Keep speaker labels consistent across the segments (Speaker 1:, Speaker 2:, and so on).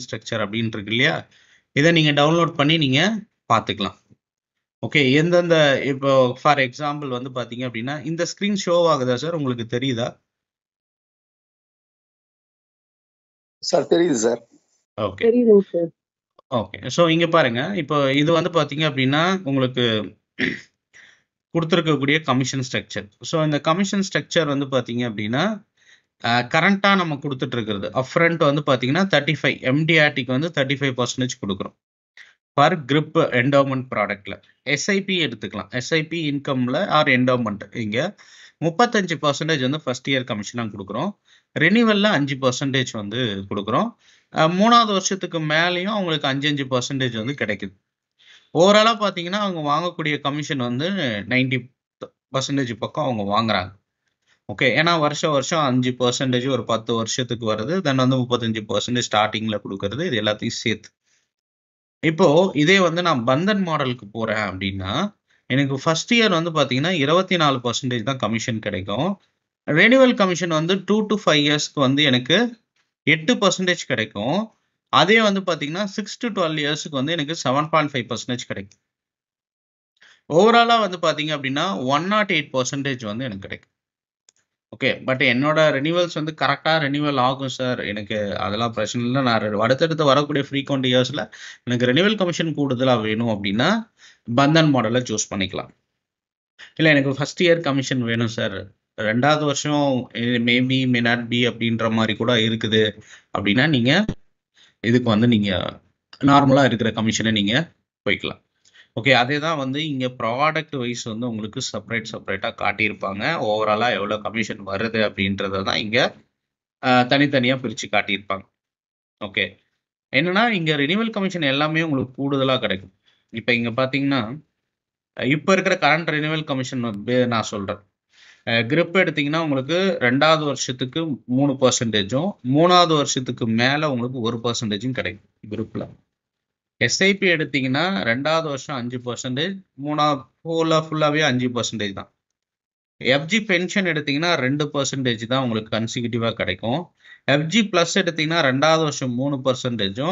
Speaker 1: Structure அப்படின்னு இருக்கு இல்லையா, இதை நீங்க டவுன்லோட் பண்ணி நீங்க பார்த்துக்கலாம். ஓகே, எந்தெந்த இப்போ ஃபார் எக்ஸாம்பிள் வந்து பாத்தீங்க அப்படின்னா இந்த ஸ்கிரீன் ஷோ ஆகுதா சார், உங்களுக்கு தெரியுதா?
Speaker 2: சார் தெரியுது சார்.
Speaker 1: ஓகே தெரியுதுங்க சார். ஓகே, ஸோ இங்க பாருங்க, இப்போ இது வந்து பாத்தீங்க அப்படின்னா உங்களுக்கு கொடுத்துருக்கக்கூடிய கமிஷன் ஸ்ட்ரக்சர். ஸோ இந்த கமிஷன் ஸ்ட்ரக்சர் வந்து பாத்தீங்க அப்படின்னா கரண்டா நம்ம கொடுத்துட்டு இருக்கிறது அப்ரண்ட் வந்து பாத்தீங்கன்னா 35 எம்டிஆர்டிக்கு வந்து 35% கொடுக்குறோம் பர் கிரிப் என்டோமெண்ட் ப்ராடக்ட்ல. எஸ்ஐபி எடுத்துக்கலாம், எஸ்ஐபி இன்கம்ல ஆர் என்டோமெண்ட் இங்க 35% வந்து ஃபர்ஸ்ட் இயர் கமிஷனாக கொடுக்குறோம். ரெனிவல்ல 5% வந்து கொடுக்குறோம். 3வது வருஷத்துக்கு மேலேயும் அவங்களுக்கு 5% வந்து கிடைக்குது. ஓவராலாக பார்த்தீங்கன்னா அவங்க வாங்கக்கூடிய கமிஷன் வந்து 90% பக்கம் அவங்க வாங்குறாங்க. ஓகே, ஏன்னா வருஷம் 5% ஒரு 10 வருஷத்துக்கு வருது, தென் வந்து 35% ஸ்டார்டிங்ல கொடுக்கறது, இது எல்லாத்தையும் சேர்த்து. இப்போ இதே வந்து நான் பந்தன் மாடலுக்கு போறேன் அப்படின்னா எனக்கு ஃபர்ஸ்ட் இயர் வந்து பாத்தீங்கன்னா 24% தான் கமிஷன் கிடைக்கும். ரெனிவல் கமிஷன் வந்து 2 to 5 இயர்ஸ்க்கு வந்து எனக்கு 8% கிடைக்கும். அதே வந்து பாத்தீங்கன்னா 6 to 12 இயர்ஸ்க்கு வந்து எனக்கு 7.5% கிடைக்கும். ஓவராலா வந்து பாத்தீங்க அப்படின்னா 108% வந்து எனக்கு கிடைக்கும். ஓகே, பட் என்னோட ரெனிவல்ஸ் வந்து கரெக்டாக ரெனிவல் ஆகும் சார், எனக்கு அதெல்லாம் பிரச்சனை இல்லை, நான் அடுத்தடுத்து வரக்கூடிய ஃப்ரீக்வெண்ட் இயர்ஸில் எனக்கு ரெனிவல் கமிஷன் கூடுதலாக வேணும் அப்படின்னா பந்தன் மாடலை சூஸ் பண்ணிக்கலாம். இல்லை எனக்கு ஃபர்ஸ்ட் இயர் கமிஷன் வேணும் சார், 2வது வருஷம் மேபி மே நாட் பி அப்படின்ற மாதிரி கூட இருக்குது அப்படின்னா நீங்கள் இதுக்கு வந்து நீங்கள் நார்மலாக இருக்கிற கமிஷனை நீங்கள் போய்க்கலாம். ஓகே, அதே தான் வந்து இங்கே ப்ராடக்ட் வைஸ் வந்து உங்களுக்கு செப்பரேட்டாக காட்டியிருப்பாங்க. ஓவராலாக எவ்வளோ கமிஷன் வருது அப்படின்றத தான் இங்கே தனித்தனியாக பிரித்து காட்டியிருப்பாங்க. ஓகே, என்னன்னா இங்கே ரினிவல் கமிஷன் எல்லாமே உங்களுக்கு கூடுதலாக கிடைக்கும். இப்போ இங்கே பார்த்தீங்கன்னா இப்போ இருக்கிற கரண்ட் ரினிவல் கமிஷன் நான் சொல்கிறேன். கிரிப் எடுத்தீங்கன்னா உங்களுக்கு 2வது வருஷத்துக்கு 3%, 3வது வருஷத்துக்கு மேலே உங்களுக்கு 1% கிடைக்கும் கிரிப்பில். எஸ்ஐபி எடுத்தீங்கன்னா 2வது வருஷம் 5%, 3வது ஃபுல்லாகவே 5% தான். எஃப்ஜி பென்ஷன் எடுத்தீங்கன்னா 2% தான் உங்களுக்கு கன்சிக்யூட்டிவாக கிடைக்கும். எஃப்ஜி ப்ளஸ் எடுத்தீங்கன்னா 2வது வருஷம் 3%,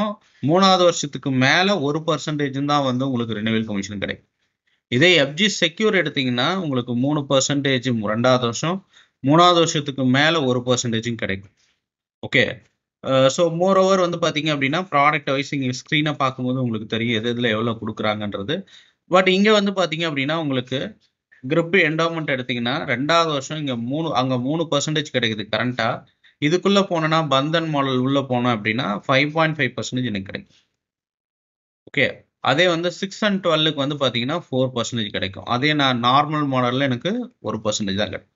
Speaker 1: 3வது வருஷத்துக்கு மேலே 1% தான் வந்து உங்களுக்கு ரினிவல் கமிஷன் கிடைக்கும். இதே எஃப்ஜி செக்யூர் எடுத்தீங்கன்னா உங்களுக்கு 3% 2வது வருஷம், 3வது வருஷத்துக்கு மேலே 1% கிடைக்கும். ஓகே, ஸோ மோர் ஓவர் வந்து பார்த்தீங்க அப்படின்னா ப்ராடக்ட் வைஸ் இங்கே ஸ்க்ரீனை பார்க்கும்போது உங்களுக்கு தெரியும் எது இதில் எவ்வளோ கொடுக்குறாங்கன்றது. பட் இங்கே வந்து பார்த்தீங்க அப்படின்னா உங்களுக்கு கிரிப் என்டோமெண்ட் எடுத்தீங்கன்னா 2வது வருஷம் இங்கே அங்கே 3% கிடைக்குது கரண்ட்டாக. இதுக்குள்ளே போனோன்னா பந்தன் மாடல் உள்ளே போனோம் அப்படின்னா 5.5% எனக்கு கிடைக்கும். ஓகே, அதே வந்து 6 and 12க்கு வந்து பார்த்தீங்கன்னா 4% கிடைக்கும். அதே நான் நார்மல் மாடலில் எனக்கு 1% தான் கிடைக்கும்.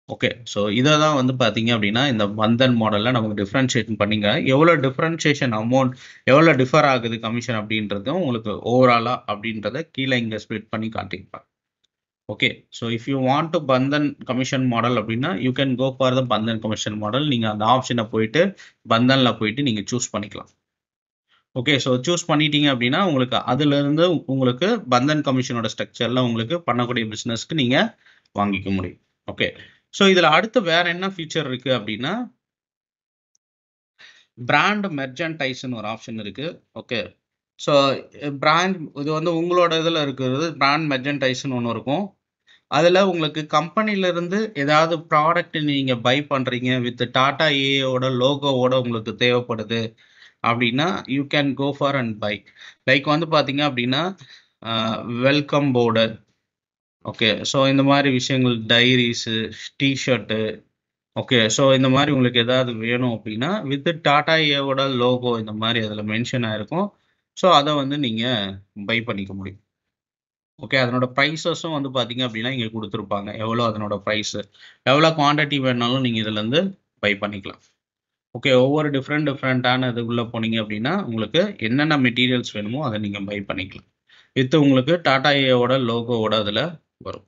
Speaker 1: ஓகே, ஸோ இதை தான் வந்து பார்த்தீங்க அப்படின்னா இந்த பந்தன் மாடலில் நமக்கு டிஃப்ரென்ஷியேஷன் பண்ணிங்க எவ்வளோ டிஃப்ரென்ஷியேஷன் அமௌண்ட் எவ்வளோ டிஃபர் ஆகுது கமிஷன் அப்படின்றதும் உங்களுக்கு ஓவராலாக அப்படின்றத கீழே இங்கே ஸ்ப்ளிட் பண்ணி காட்டியிருப்பாங்க. Okay, so if you want to Bandhan commission model அப்படின்னா you can go for the Bandhan commission model. நீங்கள் அந்த ஆப்ஷனை போயிட்டு பந்தனில் போயிட்டு நீங்கள் சூஸ் பண்ணிக்கலாம். ஓகே, ஸோ சூஸ் பண்ணிட்டீங்க அப்படின்னா உங்களுக்கு அதுலேருந்து உங்களுக்கு பந்தன் கமிஷனோட ஸ்ட்ரக்சரில் உங்களுக்கு பண்ணக்கூடிய பிஸ்னஸ்க்கு நீங்கள் வாங்கிக்க முடியும். ஓகே, ஸோ இதில் அடுத்து வேற என்ன ஃபீச்சர் இருக்குது அப்படின்னா பிராண்ட் மெர்ச்சன்டைஸ்னு ஒரு ஆப்ஷன் இருக்குது. ஓகே, ஸோ பிராண்ட் இது வந்து உங்களோட இதில் இருக்கிறது பிராண்ட் மெர்ச்சன்டைஸ்னு ஒன்று இருக்கும். அதில் உங்களுக்கு கம்பெனிலேருந்து ஏதாவது ப்ராடக்ட் நீங்கள் பை பண்ணுறீங்க வித் டாடா ஏஓட லோகோவோட உங்களுக்கு தேவைப்படுது அப்படின்னா you can go for and buy. Like வந்து பார்த்தீங்க அப்படின்னா வெல்கம் போர்டு, ஓகே, ஸோ இந்த மாதிரி விஷயங்கள், டைரிஸு, டிஷர்ட்டு, ஓகே, ஸோ இந்த மாதிரி உங்களுக்கு ஏதாவது வேணும் அப்படின்னா வித் டாடா ஏவோட லோகோ இந்த மாதிரி அதில் மென்ஷன் ஆகிருக்கும். ஸோ அதை வந்து நீங்கள் பை பண்ணிக்க முடியும். ஓகே, அதனோட ப்ரைஸஸும் வந்து பார்த்தீங்க அப்படின்னா இங்கே கொடுத்துருப்பாங்க, எவ்வளோ அதனோட ப்ரைஸு, எவ்வளோ குவான்டிட்டி வேணாலும் நீங்கள் இதுலேருந்து பை பண்ணிக்கலாம். ஓகே, ஒவ்வொரு டிஃப்ரெண்ட்டான இது உள்ளே போனீங்க அப்படின்னா உங்களுக்கு என்னென்ன மெட்டீரியல்ஸ் வேணுமோ அதை நீங்கள் பை பண்ணிக்கலாம். வித் உங்களுக்கு டாடா ஏவோட லோகோவோட அதில் வரும்.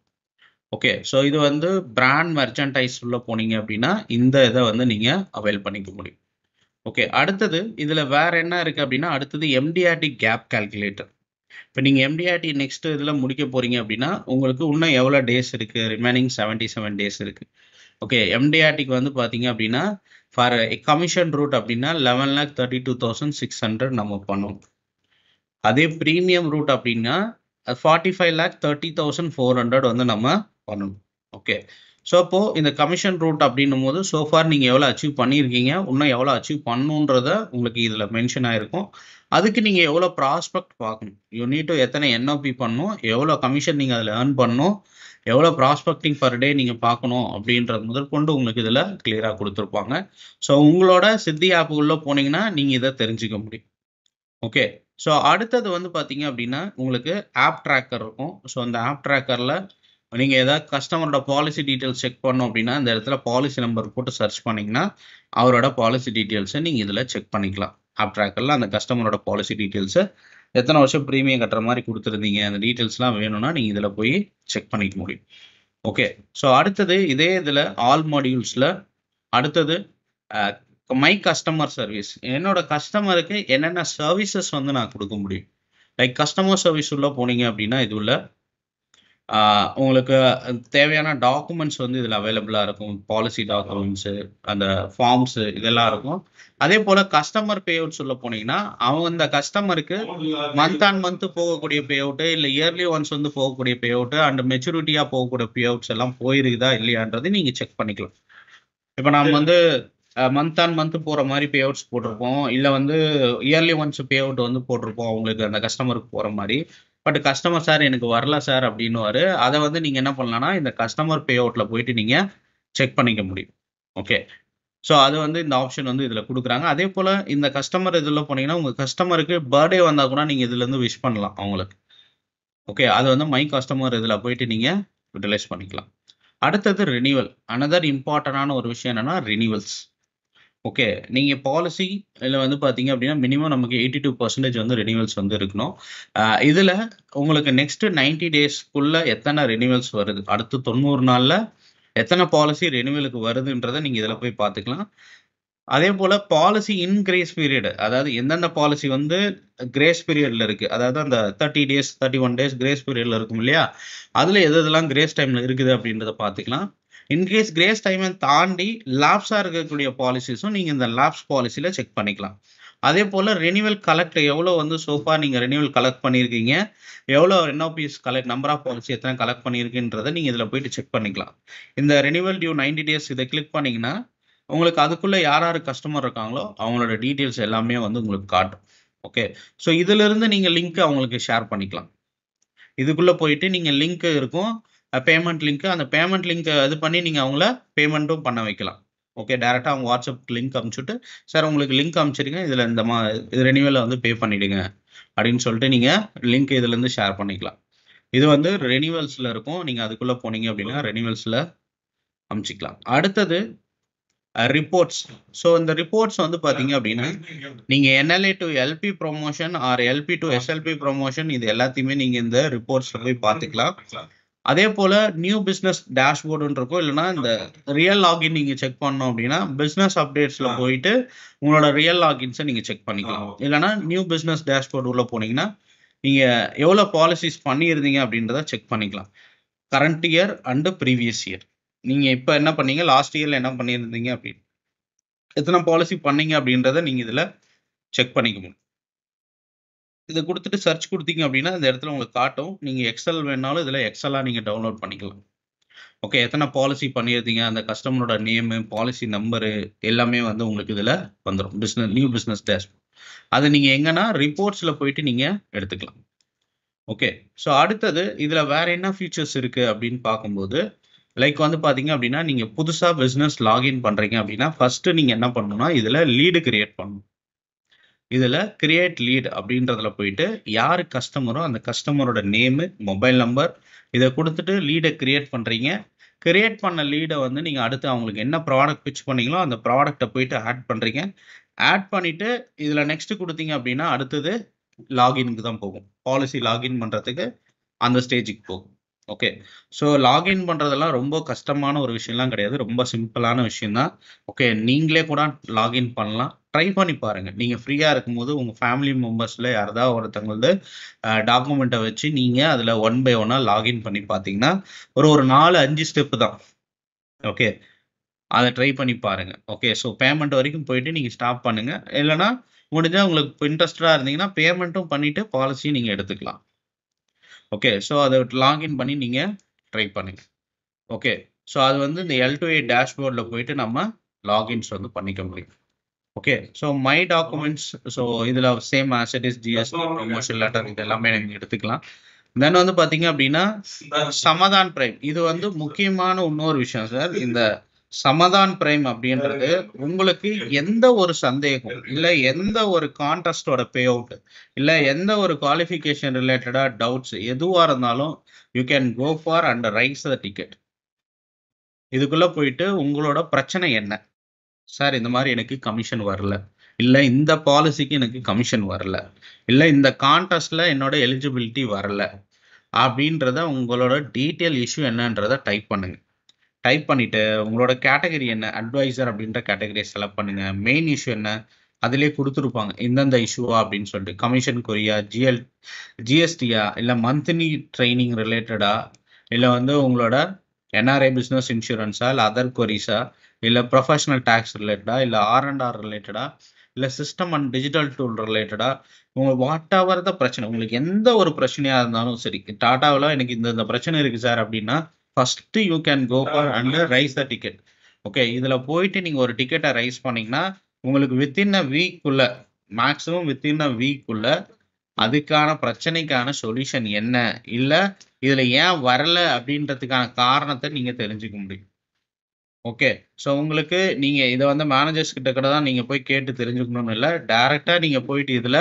Speaker 1: ஓகே, ஸோ இது வந்து பிராண்ட் மெர்ச்சன்டைஸ் உள்ள போனீங்க அப்படின்னா இந்த இதை வந்து நீங்கள் அவைல் பண்ணிக்க முடியும். ஓகே, அடுத்தது இதில் வேற என்ன இருக்குது அப்படின்னா அடுத்தது எம்டிஆர்டி கேப் கால்குலேட்டர். இப்போ நீங்கள் எம்டிஆர்டி நெக்ஸ்ட் இதில் முடிக்க போகிறீங்க அப்படின்னா உங்களுக்கு இன்னும் எவ்வளோ டேஸ் இருக்குது, ரிமைனிங் 77 days இருக்குது. ஓகே, எம்டிஆர்டிக்கு வந்து பார்த்தீங்க அப்படின்னா ஃபார் கமிஷன் ரூட் அப்படின்னா 11,32,600 நம்ம பண்ணணும். அதே ப்ரீமியம் ரூட் அப்படின்னா 45,30,400 வந்து நம்ம பண்ணணும். ஓகே, ஸோ அப்போ இந்த கமிஷன் ரூட் அப்படின்னும் போது சோஃபார் நீங்கள் எவ்வளோ அச்சீவ் பண்ணியிருக்கீங்க, இன்னும் எவ்வளோ அச்சீவ் பண்ணணுன்றத உங்களுக்கு இதில் மென்ஷன் ஆயிருக்கும். அதுக்கு நீங்கள் எவ்வளோ ப்ராஸ்பெக்ட் பார்க்கணும், யூனிட்டு எத்தனை என்ஓபி பண்ணணும், எவ்வளோ கமிஷன் நீங்கள் அதில் ஏர்ன் பண்ணணும், எவ்வளோ ப்ராஸ்பெக்டிங் பர் டே நீங்கள் பார்க்கணும் அப்படின்றது முதற்கொண்டு உங்களுக்கு இதில் கிளியராக கொடுத்துருப்பாங்க. ஸோ உங்களோட சித்தி ஆப்புக்குள்ளே போனீங்கன்னா நீங்கள் இதை தெரிஞ்சுக்க முடியும். ஓகே, ஸோ அடுத்தது வந்து பார்த்தீங்க அப்படின்னா உங்களுக்கு ஆப் ட்ராக்கர் இருக்கும். ஸோ அந்த ஆப் ட்ராக்கரில் நீங்கள் ஏதாவது கஸ்டமரோட பாலிசி டீட்டெயில்ஸ் செக் பண்ணோம் அப்படின்னா இந்த இடத்துல பாலிசி நம்பர் போட்டு சர்ச் பண்ணிங்கன்னா அவரோட பாலிசி டீட்டெயில்ஸை நீங்கள் இதில் செக் பண்ணிக்கலாம். ஆப் ட்ராக்கரில் அந்த கஸ்டமரோட பாலிசி டீட்டெயில்ஸை எத்தனை வருஷம் ப்ரீமியம் கட்டுற மாதிரி கொடுத்துருந்தீங்க அந்த டீட்டெயில்ஸ்லாம் வேணும்னா நீங்கள் இதில் போய் செக் பண்ணிக்க முடியும். ஓகே, ஸோ அடுத்தது இதே இதில் ஆல் மாடியூல்ஸில் அடுத்தது மை கஸ்டமர் சர்வீஸ். என்னோட கஸ்டமருக்கு என்னென்ன சர்வீசஸ் வந்து நான் கொடுக்க முடியும். லைக் கஸ்டமர் சர்வீஸ் உள்ள போனீங்க அப்படின்னா இது உள்ள உங்களுக்கு தேவையான டாக்குமெண்ட்ஸ் வந்து இதில் அவைலபிளாக இருக்கும். பாலிசி டாக்குமெண்ட்ஸு, அந்த ஃபார்ம்ஸு இதெல்லாம் இருக்கும். அதே போல் கஸ்டமர் பே அவுட்ஸ் உள்ள போனீங்கன்னா அவங்க இந்த கஸ்டமருக்கு மந்த் ஆன் மந்த் போகக்கூடிய பே அவுட்டு இல்லை இயர்லி ஒன்ஸ் வந்து போகக்கூடிய பே அவுட்டு அண்ட் மெச்சூரிட்டியாக போகக்கூடிய பே அவுட்ஸ் எல்லாம் போயிருக்குதா இல்லையான்றது நீங்கள் செக் பண்ணிக்கலாம். இப்போ நம்ம வந்து மந்த் ஆன் மந்த் போகிற மாதிரி பே அவுட்ஸ் போட்டிருப்போம், இல்லை வந்து இயர்லி ஒன்ஸ் பே அவுட் வந்து போட்டிருப்போம் அவங்களுக்கு அந்த கஸ்டமருக்கு போகிற மாதிரி. பட் கஸ்டமர் சார் எனக்கு வரல சார் அப்படின்னுவாரு. அதை வந்து நீங்கள் என்ன பண்ணலாம்னா இந்த கஸ்டமர் பே அவுட்டில் போயிட்டு நீங்கள் செக் பண்ணிக்க முடியும். ஓகே, ஸோ அது வந்து இந்த ஆப்ஷன் வந்து இதில் கொடுக்குறாங்க. அதே போல் இந்த கஸ்டமர் இதில் போனீங்கன்னா உங்கள் கஸ்டமருக்கு பர்த்டே வந்தால் கூட நீங்கள் இதுலேருந்து விஷ் பண்ணலாம் அவங்களுக்கு. ஓகே, அது வந்து மை கஸ்டமர் இதில் போயிட்டு நீங்கள் யூட்டிலைஸ் பண்ணிக்கலாம். அடுத்தது ரினிவல். அனதர் இம்பார்ட்டண்டான ஒரு விஷயம் என்னென்னா ரினிவல்ஸ். ஓகே, நீங்கள் பாலிசி இதில் வந்து பார்த்தீங்க அப்படின்னா மினிமம் நமக்கு 82% வந்து ரினிவல்ஸ் வந்து இருக்கணும். இதில் உங்களுக்கு நெக்ஸ்ட் 90 டேஸ்க்குள்ளே எத்தனை ரினிவல்ஸ் வருது, அடுத்து 90 நாளில் எத்தனை பாலிசி ரினிவலுக்கு வருதுன்றதை நீங்கள் இதில் போய் பார்த்துக்கலாம். அதே போல் பாலிசி இன் கிரேஸ் பீரியட், அதாவது எந்தெந்த பாலிசி வந்து கிரேஸ் பீரியடில் இருக்குது, அதாவது அந்த 30 டேஸ் 31 டேஸ் கிரேஸ் பீரியடில் இருக்கும் இல்லையா, அதில் எதெல்லாம் கிரேஸ் டைமில் இருக்குது அப்படின்றத பார்த்துக்கலாம். இன்கேஸ் கிரேஸ் டைமை தாண்டி லாப்ஸாக இருக்கக்கூடிய பாலிசிஸும் நீங்கள் இந்த லாப்ஸ் பாலிசியில் செக் பண்ணிக்கலாம். அதே போல் ரெனிவல் கலெக்ட் எவ்வளோ வந்து சோஃபா நீங்கள் ரெனிவல் கலெக்ட் பண்ணியிருக்கீங்க, எவ்வளோ என்ஓபிஎஸ் கலெக்ட் நம்பர் ஆஃப் பாலிசி எத்தனை கலெக்ட் பண்ணியிருக்குன்றதை நீங்கள் இதில் போயிட்டு செக் பண்ணிக்கலாம். இந்த ரெனிவல் டியூ 90 டேஸ் இதை கிளிக் பண்ணிங்கன்னா உங்களுக்கு அதுக்குள்ளே யார் யார் கஸ்டமர் இருக்காங்களோ அவங்களோட டீட்டெயில்ஸ் எல்லாமே வந்து உங்களுக்கு காட்டும். ஓகே, ஸோ இதிலிருந்து நீங்கள் லிங்க் அவங்களுக்கு ஷேர் பண்ணிக்கலாம். இதுக்குள்ளே போயிட்டு நீங்கள் லிங்க் இருக்கும் பேமெண்ட் லிங்க், அந்த பேமெண்ட் லிங்க் இது பண்ணி நீங்கள் அவங்கள பேமெண்ட்டும் பண்ண வைக்கலாம். ஓகே, டேரெக்டாக அவங்க வாட்ஸ்அப் லிங்க் அனுப்பிச்சுட்டு சார் உங்களுக்கு லிங்க் அனுப்பிச்சிருங்க, இதில் இந்த இது ரெனிவலில் வந்து பே பண்ணிவிடுங்க அப்படின்னு சொல்லிட்டு நீங்கள் லிங்க் இதுலேருந்து ஷேர் பண்ணிக்கலாம். இது வந்து ரெனிவல்ஸில் இருக்கும். நீங்கள் அதுக்குள்ளே போனீங்க அப்படின்னா ரெனிவல்ஸில் அனுப்பிச்சிக்கலாம். அடுத்தது ரிப்போர்ட்ஸ். ஸோ இந்த ரிப்போர்ட்ஸ் வந்து பார்த்தீங்க அப்படின்னா நீங்கள் NLA to LP promotion or LP to SLP promotion இது எல்லாத்தையுமே நீங்கள் இந்த ரிப்போர்ட்ஸில் போய் பார்த்துக்கலாம். அதே போல் நியூ பிஸ்னஸ் டேஷ்போர்டுன்னு இருக்கும், இல்லைனா இந்த ரியல் லாகின் நீங்கள் செக் பண்ணோம் அப்படின்னா பிஸ்னஸ் அப்டேட்ஸில் போயிட்டு உங்களோட ரியல் லாகின்ஸை நீங்கள் செக் பண்ணிக்கலாம். இல்லைனா நியூ பிஸ்னஸ் டேஷ்போர்டு உள்ள போனீங்கன்னா நீங்கள் எவ்வளோ பாலிசிஸ் பண்ணியிருந்தீங்க அப்படின்றத செக் பண்ணிக்கலாம். Current year and previous year நீங்கள் இப்போ என்ன பண்ணீங்க, லாஸ்ட் இயரில் என்ன பண்ணியிருந்தீங்க அப்படின்னு எத்தனை பாலிசி பண்ணீங்க அப்படின்றத நீங்கள் இதில் செக் பண்ணிக்க முடியும். இதை கொடுத்துட்டு சர்ச் கொடுத்தீங்க அப்படின்னா இந்த இடத்துல உங்களுக்கு காட்டும். நீங்கள் எக்ஸல் வேணாலும் இதில் எக்ஸலாக நீங்கள் டவுன்லோட் பண்ணிக்கலாம். ஓகே, எத்தனை பாலிசி பண்ணியிருந்தீங்க, அந்த கஸ்டமரோட நேமு, பாலிசி நம்பரு எல்லாமே வந்து உங்களுக்கு இதில் வந்துடும். நியூ பிஸ்னஸ் டேஷ்போர்ட் அதை நீங்கள் எங்கன்னா ரிப்போர்ட்ஸில் போயிட்டு நீங்கள் எடுத்துக்கலாம். ஓகே, ஸோ அடுத்தது இதில் வேற என்ன ஃபீச்சர்ஸ் இருக்குது அப்படின்னு பார்க்கும்போது லைக் வந்து பார்த்தீங்க அப்படின்னா நீங்கள் புதுசாக பிஸ்னஸ் லாகின் பண்ணுறீங்க அப்படின்னா ஃபஸ்ட்டு நீங்கள் என்ன பண்ணணும்னா இதில் லீடு கிரியேட் பண்ணணும். இதில் கிரியேட் லீட் அப்படின்றதுல போயிட்டு யார் கஸ்டமரோ அந்த கஸ்டமரோட நேமு, மொபைல் நம்பர் இதை கொடுத்துட்டு லீடை கிரியேட் பண்ணுறீங்க. கிரியேட் பண்ண லீடை வந்து நீங்கள் அடுத்து அவங்களுக்கு என்ன ப்ராடக்ட் பிச் பண்ணீங்களோ அந்த ப்ராடக்டை போயிட்டு ஆட் பண்ணுறீங்க. ஆட் பண்ணிவிட்டு இதில் நெக்ஸ்ட்டு கொடுத்தீங்க அப்படின்னா அடுத்தது லாகின்க்கு தான் போகும். பாலிசி லாகின் பண்ணுறதுக்கு அந்த ஸ்டேஜுக்கு போகும். ஓகே, ஸோ லாகின் பண்ணுறதெல்லாம் ரொம்ப கஷ்டமான ஒரு விஷயம்லாம் கிடையாது, ரொம்ப சிம்பிளான விஷயம்தான். ஓகே, நீங்களே கூட லாகின் பண்ணலாம், ட்ரை பண்ணி பாருங்கள். நீங்கள் ஃப்ரீயாக இருக்கும்போது உங்கள் ஃபேமிலி மெம்பர்ஸில் யாராவது ஒருத்தவங்களது டாக்குமெண்ட்டை வச்சு நீங்கள் அதில் 1 by 1 லாகின் பண்ணி பார்த்தீங்கன்னா ஒரு 4-5 ஸ்டெப்பு தான். ஓகே, அதை ட்ரை பண்ணி பாருங்க. ஓகே, ஸோ பேமெண்ட் வரைக்கும் போயிட்டு நீங்கள் ஸ்டாப் பண்ணுங்க. இல்லைன்னா முடிஞ்சால் உங்களுக்கு இன்ட்ரெஸ்டடாக இருந்தீங்கன்னா பேமெண்ட்டும் பண்ணிட்டு பாலிசியும் நீங்கள் எடுத்துக்கலாம். ஓகே, ஸோ அதை லாகின் பண்ணி நீங்கள் ட்ரை பண்ணுங்க. ஓகே, ஸோ அது வந்து இந்த L2A டேஷ்போர்டில் போயிட்டு நம்ம லாகின்ஸ் வந்து பண்ணிக்க முடியும். Okay, so my documents, so இதில் same as it is GST promotion letter இது எல்லாமே நீங்கள் எடுத்துக்கலாம். தென் வந்து பார்த்தீங்க அப்படின்னா சமதான் பிரைம், இது வந்து முக்கியமான இன்னொரு விஷயம் சார். இந்த சமதான் பிரைம் அப்படின்றது உங்களுக்கு எந்த ஒரு சந்தேகம் இல்லை, எந்த ஒரு கான்டெஸ்டோட பே அவுட் இல்லை, எந்த ஒரு குவாலிஃபிகேஷன் ரிலேட்டடா டவுட்ஸ் எதுவாக இருந்தாலும் you can go for and raise the ticket. இதுக்குள்ள போயிட்டு உங்களோட பிரச்சனை என்ன சார், இந்த மாதிரி எனக்கு கமிஷன் வரல, இல்லை இந்த பாலிசிக்கு எனக்கு கமிஷன் வரல, இல்லை இந்த கான்டெஸ்ட்ல என்னோட எலிஜிபிலிட்டி வரல அப்படின்றத உங்களோட டீட்டெயில் இஷ்யூ என்னன்றதை டைப் பண்ணுங்க. டைப் பண்ணிட்டு உங்களோட கேட்டகரி என்ன, அட்வைசர் அப்படின்ற கேட்டகரியை செலக்ட் பண்ணுங்க. மெயின் இஷ்யூ என்ன அதிலே கொடுத்துருப்பாங்க, இந்தந்த இஷ்யூவா அப்படின்னு சொல்லிட்டு. கமிஷன் கொரியா, ஜிஎஸ்டியா, இல்லை மந்த்லி ட்ரைனிங் ரிலேட்டடா, இல்லை வந்து உங்களோட என்ஆர்ஐ பிஸ்னஸ் இன்சூரன்ஸா, இல்லை அதர் கொரிஸா, இல்லை ப்ரொஃபஷனல் டேக்ஸ் ரிலேட்டடா, இல்லை R&R ரிலேட்டடா, இல்லை சிஸ்டம் அண்ட் டிஜிட்டல் டூல் ரிலேட்டடா, உங்களுக்கு வாட் எவர் த பிரச்சனை, உங்களுக்கு எந்த ஒரு பிரச்சனையாக இருந்தாலும் சரி. டாட்டாவில் எனக்கு இந்த பிரச்சனை இருக்குது சார் அப்படின்னா first you can go for and raise the ticket. Okay, இதில் போயிட்டு நீங்கள் ஒரு டிக்கெட்டை ரைஸ் பண்ணிங்கன்னா உங்களுக்கு வித்தின் அ வீக்குள்ள, மேக்ஸிமம் வித்தின் அ வீக்குள்ள அதுக்கான பிரச்சனைக்கான சொல்யூஷன் என்ன, இல்லை இதில் ஏன் வரல அப்படின்றதுக்கான காரணத்தை நீங்கள் தெரிஞ்சுக்க முடியும். ஓகே, ஸோ உங்களுக்கு நீங்கள் இதை வந்து மேனேஜர்ஸ் கிட்ட கூட தான் நீங்கள் போய் கேட்டு தெரிஞ்சுக்கணும்னு இல்லை, டைரெக்டாக நீங்கள் போயிட்டு இதில்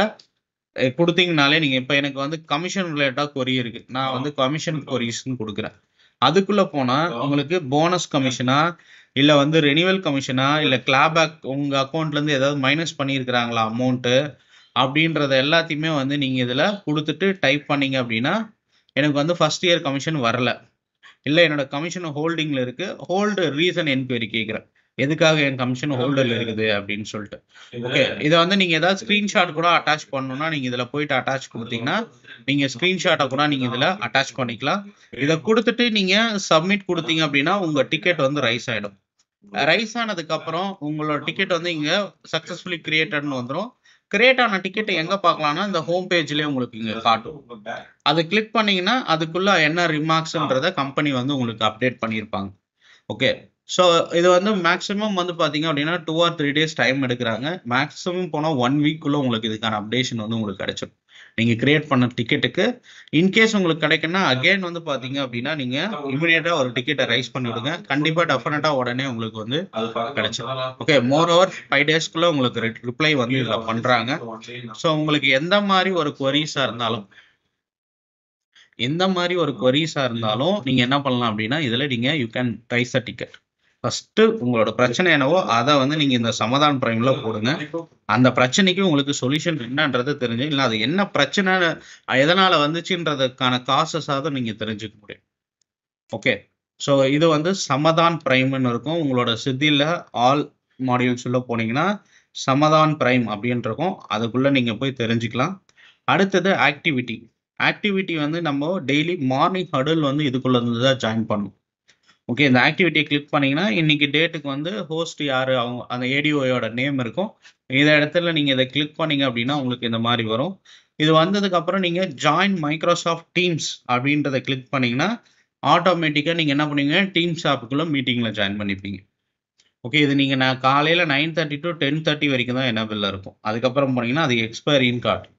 Speaker 1: கொடுத்தீங்கனாலே நீங்கள் இப்போ எனக்கு வந்து கமிஷன் ரிலேட்டடாக கொரி இருக்குது, நான் வந்து கமிஷன் கொரிஸ்ன்னு கொடுக்குறேன். அதுக்குள்ளே போனால் உங்களுக்கு போனஸ் கமிஷனா, இல்லை வந்து ரெனிவல் கமிஷனா, இல்லை கிளாபேக் உங்கள் அக்கௌண்ட்லேருந்து ஏதாவது மைனஸ் பண்ணியிருக்கிறாங்களா அமௌண்ட்டு அப்படின்றத எல்லாத்தையுமே வந்து நீங்கள் இதில் கொடுத்துட்டு டைப் பண்ணீங்க அப்படின்னா எனக்கு வந்து ஃபர்ஸ்ட் இயர் கமிஷன் வரல, இல்லை என்னோட கமிஷன் ஹோல்டிங்கில் இருக்குது, ஹோல்டு ரீசன் என்கொயரி கேட்குறேன், எதுக்காக என் கமிஷன் ஹோல்டில் இருக்குது அப்படின்னு சொல்லிட்டு. ஓகே, இதை வந்து நீங்கள் ஏதாவது ஸ்க்ரீன்ஷாட் கூட அட்டாச் பண்ணணும்னா நீங்கள் இதில் போயிட்டு அட்டாச் கொடுத்தீங்கன்னா நீங்கள் ஸ்க்ரீன்ஷாட்டை கூட நீங்கள் இதில் அட்டாச் பண்ணிக்கலாம். இதை கொடுத்துட்டு நீங்கள் சப்மிட் கொடுத்தீங்க அப்படின்னா உங்கள் டிக்கெட் வந்து ரைஸ் ஆகிடும். ரைஸ் ஆனதுக்கப்புறம் உங்களோட டிக்கெட் வந்து இங்கே சக்ஸஸ்ஃபுல்லி கிரியேட்டட்னு வந்துடும். கிரியேட் ஆன டிக்கெட்டை எங்கே பார்க்கலாம்னா இந்த ஹோம் பேஜ்லேயே உங்களுக்கு இங்கே காட்டும். அதை கிளிக் பண்ணீங்கன்னா அதுக்குள்ள என்ன ரிமார்க்ஸ்ன்றத கம்பெனி வந்து உங்களுக்கு அப்டேட் பண்ணியிருப்பாங்க. ஓகே, ஸோ இது வந்து மேக்ஸிமம் வந்து பார்த்தீங்க அப்படின்னா 2 or 3 days டைம் எடுக்கிறாங்க. மேக்ஸிமம் போனால் 1 week உங்களுக்கு இதுக்கான அப்டேஷன் வந்து உங்களுக்கு கிடைச்சிடும். நீங்கள் கிரியேட் பண்ண டிக்கெட்டுக்கு இன்கேஸ் உங்களுக்கு கிடைக்குன்னா அகெயின் வந்து பார்த்தீங்க அப்படின்னா நீங்கள் இமீடியட்டாக ஒரு டிக்கெட்டை ரைஸ் பண்ணிவிடுங்க. கண்டிப்பாக டெஃபினட்டாக உடனே உங்களுக்கு வந்து கிடைச்சிடும். ஓகே, மோர் ஓவர் 5 daysக்குள்ளே உங்களுக்கு ரிப்ளை வந்து இதில் பண்ணுறாங்க. ஸோ உங்களுக்கு எந்த மாதிரி ஒரு கொரீஸாக இருந்தாலும் நீங்கள் என்ன பண்ணலாம் அப்படின்னா இதில் நீங்கள் you can raise the ticket. First உங்களோட பிரச்சனை என்னவோ அதை வந்து நீங்க இந்த சமதான் பிரைம்ல போடுங்க. அந்த பிரச்சனைக்கு உங்களுக்கு சொல்யூஷன் என்னன்றது தெரிஞ்சு, இல்லை அது என்ன பிரச்சனை எதனால வந்துச்சுன்றதுக்கான காசஸாவது நீங்க தெரிஞ்சுக்க முடியும். ஓகே, ஸோ இது வந்து சமதான் பிரைம்னு இருக்கும். உங்களோட சித்தியில் ஆல் மாடியூல்ஸ் உள்ள போனீங்கன்னா சமதான் பிரைம் அப்படின்னு இருக்கும். அதுக்குள்ள நீங்க போய் தெரிஞ்சுக்கலாம். அடுத்தது ஆக்டிவிட்டி வந்து நம்ம டெய்லி மார்னிங் ஹடல் வந்து இதுக்குள்ள இருந்து தான் ஜாயின் பண்ணும். ஓகே, இந்த ஆக்டிவிட்டியை கிளிக் பண்ணீங்கன்னா இன்னைக்கு டேட்டுக்கு வந்து ஹோஸ்ட் யாரு, அவங்க அந்த ஏடிஓயோட நேம் இருக்கும். இந்த இடத்துல நீங்க இதை கிளிக் பண்ணீங்க அப்படின்னா உங்களுக்கு இந்த மாதிரி வரும். இது வந்ததுக்கு அப்புறம் நீங்க ஜாயின் மைக்ரோசாஃப்ட் டீம்ஸ் அப்படின்றத கிளிக் பண்ணீங்கன்னா ஆட்டோமேட்டிக்கா நீங்க என்ன பண்ணுவீங்க, டீம்ஸ் ஆப்புக்குள்ள மீட்டிங்ல ஜாயின் பண்ணிப்பீங்க. ஓகே, இது நீங்க நான் காலையில 9:30 to 10:30 வரைக்கும் தான் எனபிள் இருக்கும். அதுக்கப்புறம் போனீங்கன்னா அது எக்ஸ்பைரின்னு காட்டும்.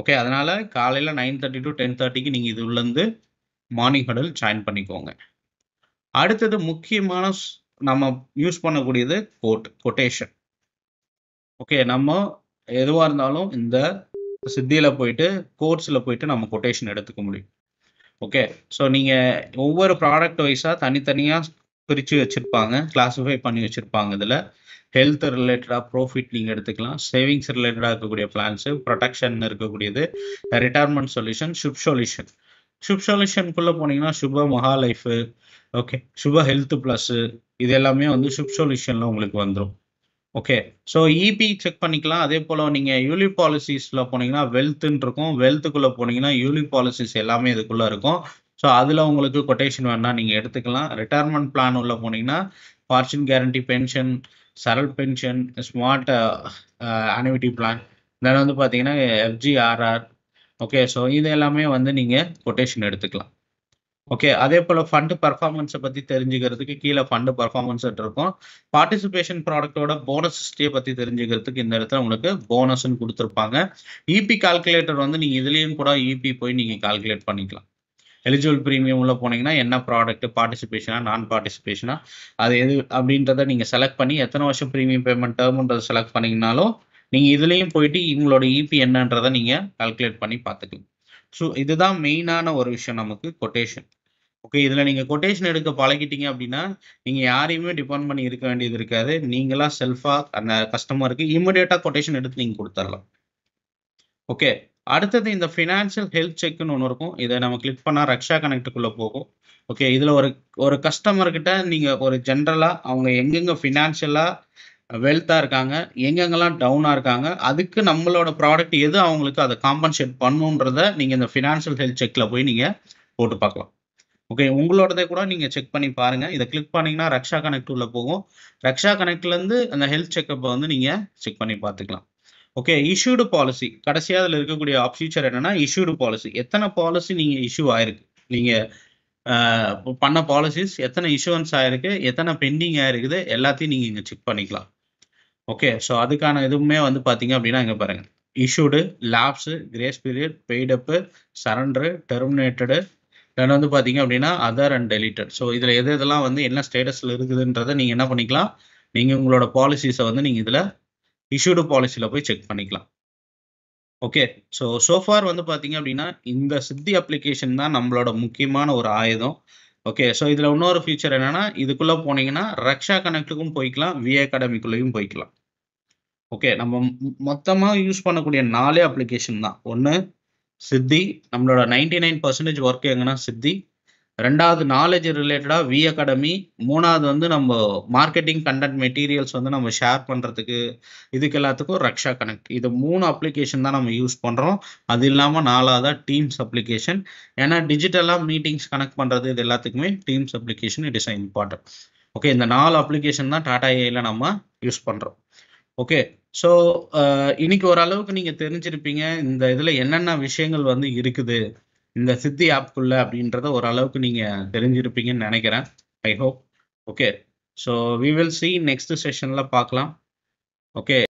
Speaker 1: ஓகே, அதனால காலையில 9:30 to 10:30க்கு நீங்க இது உள்ள இருந்து மார்னிங் ஹடல் ஜாயின் பண்ணிக்கோங்க. அடுத்தது முக்கியமான நம்ம யூஸ் பண்ணக்கூடியது கொட்டேஷன். ஓகே, நம்ம எதுவாக இருந்தாலும் இந்த சித்தியில் போயிட்டு கோர்ஸில் போயிட்டு நம்ம கொட்டேஷன் எடுத்துக்க முடியும். ஓகே, ஸோ நீங்கள் ஒவ்வொரு ப்ராடக்ட் வைஸாக தனித்தனியாக பிரித்து வச்சுருப்பாங்க, கிளாஸிஃபை பண்ணி வச்சுருப்பாங்க. இதில் ஹெல்த் ரிலேட்டடாக ப்ராஃபிட் நீங்கள் எடுத்துக்கலாம், சேவிங்ஸ் ரிலேட்டடாக இருக்கக்கூடிய பிளான்ஸு, ப்ரொடெக்ஷன் இருக்கக்கூடியது, ரிட்டையர்மெண்ட் சொல்யூஷன், ஷுப் சொல்யூஷனுக்குள்ளே போனீங்கன்னா சுப மகா லைஃபு, ஓகே, சுப ஹெல்த் ப்ளஸ், இது எல்லாமே வந்து ஷுப் சொல்யூஷனில் உங்களுக்கு வந்துடும். ஓகே, ஸோ இபி செக் பண்ணிக்கலாம். அதே போல் நீங்கள் யூலி பாலிசிஸில் போனீங்கன்னா வெல்த்துன்னு இருக்கும். வெல்த்துக்குள்ளே போனீங்கன்னா யூலி பாலிசிஸ் எல்லாமே இதுக்குள்ளே இருக்கும். ஸோ அதில் உங்களுக்கு கொட்டேஷன் வேணால் நீங்கள் எடுத்துக்கலாம். ரிட்டையர்மெண்ட் பிளான் உள்ள போனீங்கன்னா fortune guarantee pension, Saral pension, smart annuity plan, then வந்து பார்த்தீங்கன்னா FGRR. ஓகே, ஸோ இது எல்லாமே வந்து நீங்கள் கொட்டேஷன் எடுத்துக்கலாம். ஓகே, அதே போல் ஃபண்டு பர்ஃபார்மன்ஸை பற்றி தெரிஞ்சுக்கிறதுக்கு கீழே ஃபண்டு பர்ஃபார்மன்ஸ் இருக்கும். பார்ட்டிசிபேஷன் ப்ராடக்டோட போனஸ் ஹிஸ்டரியை பற்றி தெரிஞ்சுக்கிறதுக்கு இந்த இடத்துல உங்களுக்கு போனஸ்ன்னு கொடுத்துருப்பாங்க. இபி கால்குலேட்டர் வந்து நீங்கள் இதுலேயும் கூட இபி போய் நீங்கள் கால்குலேட் பண்ணிக்கலாம். எலிஜிபிள் ப்ரீமியம் உள்ள போனீங்கன்னா என்ன ப்ராடக்ட், பார்ட்டிசிபேஷனா நான் பார்ட்டிசிபேஷனா, அது எது அப்படின்றத நீங்கள் செலக்ட் பண்ணி எத்தனை வருஷம் ப்ரீமியம் பேமெண்ட் டேர்ம்ன்றதை செலக்ட் பண்ணிங்கனாலும் நீங்கள் இதுலேயும் போயிட்டு உங்களோட இபி என்னன்றதை நீங்கள் கால்குலேட் பண்ணி பார்த்துக்கலாம். ஸோ இதுதான் மெயினான ஒரு விஷயம் நமக்கு கொட்டேஷன். ஓகே, இதில் நீங்கள் கொட்டேஷன் எடுக்க பழகிட்டீங்க அப்படின்னா நீங்கள் யாரையுமே டிபெண்ட் பண்ணி இருக்க வேண்டியது இருக்காது. நீங்களா செல்ஃபாக அந்த கஸ்டமருக்கு இமிடியேட்டாக கொட்டேஷன் எடுத்து நீங்கள் கொடுத்துடலாம். ஓகே, அடுத்தது இந்த ஃபினான்ஷியல் ஹெல்த் செக்னு ஒன்று இருக்கும். இதை நம்ம கிளிக் பண்ணால் ரக்ஷா கனெக்ட்டுக்குள்ளே போகும். ஓகே, இதில் ஒரு கஸ்டமர்கிட்ட நீங்கள் ஒரு ஜென்ரலாக அவங்க எங்கெங்கே ஃபினான்ஷியலாக வெல்த்தாக இருக்காங்க, எங்கெங்கெல்லாம் டவுனாக இருக்காங்க, அதுக்கு நம்மளோட ப்ராடக்ட் எது அவங்களுக்கு அதை காம்பன்சேட் பண்ணுன்றத நீங்கள் இந்த ஃபினான்ஷியல் ஹெல்த் செக்கில் போய் நீங்கள் போட்டு பார்க்கலாம். ஓகே, உங்களோடதை கூட நீங்கள் செக் பண்ணி பாருங்கள். இதை கிளிக் பண்ணிங்கன்னா ரக்ஷா கனெக்ட் உள்ள போகும். ரக்ஷா கனெக்ட்லேருந்து அந்த ஹெல்த் செக்கப்பை வந்து நீங்கள் செக் பண்ணி பார்த்துக்கலாம். ஓகே, இஷ்யூடு பாலிசி கடைசியாக அதில் இருக்கக்கூடிய ஃபீச்சர் என்னன்னா இஷ்யூடு பாலிசி. எத்தனை பாலிசி நீங்கள் இஷ்யூ ஆயிருக்கு, நீங்கள் பண்ண பாலிசிஸ் எத்தனை இஷ்யூவன்ஸ் ஆயிருக்கு, எத்தனை பெண்டிங் ஆயிருக்குது, எல்லாத்தையும் நீங்கள் இங்கே செக் பண்ணிக்கலாம். ஓகே, ஸோ அதுக்கான எதுவுமே வந்து பார்த்தீங்க அப்படின்னா இங்கே பாருங்கள், இஷ்யூடு, லாப்ஸு, கிரேஸ் பீரியட், பெய்டப்பு, சரண்டரு, டெர்மினேட்டடு, தென் வந்து பார்த்தீங்க அப்படின்னா அதர் அண்ட் டெலிட்டட். ஸோ இதில் எது இதெல்லாம் வந்து என்ன ஸ்டேட்டஸில் இருக்குதுன்றதை நீங்கள் என்ன பண்ணிக்கலாம், நீங்கள் உங்களோட பாலிசிஸை வந்து நீங்கள் இதில் இஷ்யூடு பாலிசியில் போய் செக் பண்ணிக்கலாம். ஓகே, ஸோ சோஃபார் வந்து பார்த்தீங்க அப்படின்னா இந்த சித்தி அப்ளிகேஷன் தான் நம்மளோட முக்கியமான ஒரு ஆயுதம். ஓகே, ஸோ இதில் இன்னொரு ஃபீச்சர் என்னன்னா இதுக்குள்ளே போனீங்கன்னா ரக்ஷா கனெக்ட்டுக்கும் போய்க்கலாம், வி அகாடமிக்குள்ளேயும் போய்க்கலாம். ஓகே, நம்ம மொத்தமாக யூஸ் பண்ணக்கூடிய 4 அப்ளிகேஷன் தான். ஒன்று சித்தி, நம்மளோட 99% ஒர்க் எங்கன்னா சித்தி. ரெண்டாவது நாலேஜ் ரிலேட்டடாக வி அகாடமி. மூணாவது வந்து நம்ம மார்க்கெட்டிங் கண்டென்ட் மெட்டீரியல்ஸ் வந்து நம்ம ஷேர் பண்ணுறதுக்கு இதுக்கு எல்லாத்துக்கும் ரக்ஷா கனெக்ட். இது 3 அப்ளிகேஷன் தான் நம்ம யூஸ் பண்ணுறோம். அது இல்லாமல் 4வதாக டீம்ஸ் அப்ளிகேஷன். ஏன்னா டிஜிட்டலாக மீட்டிங்ஸ் கனெக்ட் பண்ணுறது இது எல்லாத்துக்குமே teams application it is important. Okay, இந்த 4 அப்ளிகேஷன் தான் டாடா ஏஐல நம்ம யூஸ் பண்ணுறோம். ஓகே, ஸோ இன்னைக்கு ஓரளவுக்கு நீங்கள் தெரிஞ்சிருப்பீங்க இந்த இதில் என்னென்ன விஷயங்கள் வந்து இருக்குது இந்த சித்தி ஆப்குள்ள அப்படின்றத ஓரளவுக்கு நீங்கள் தெரிஞ்சிருப்பீங்கன்னு நினைக்கிறேன். I hope. Okay, so we will see next செஷனில் பார்க்கலாம். ஓகே.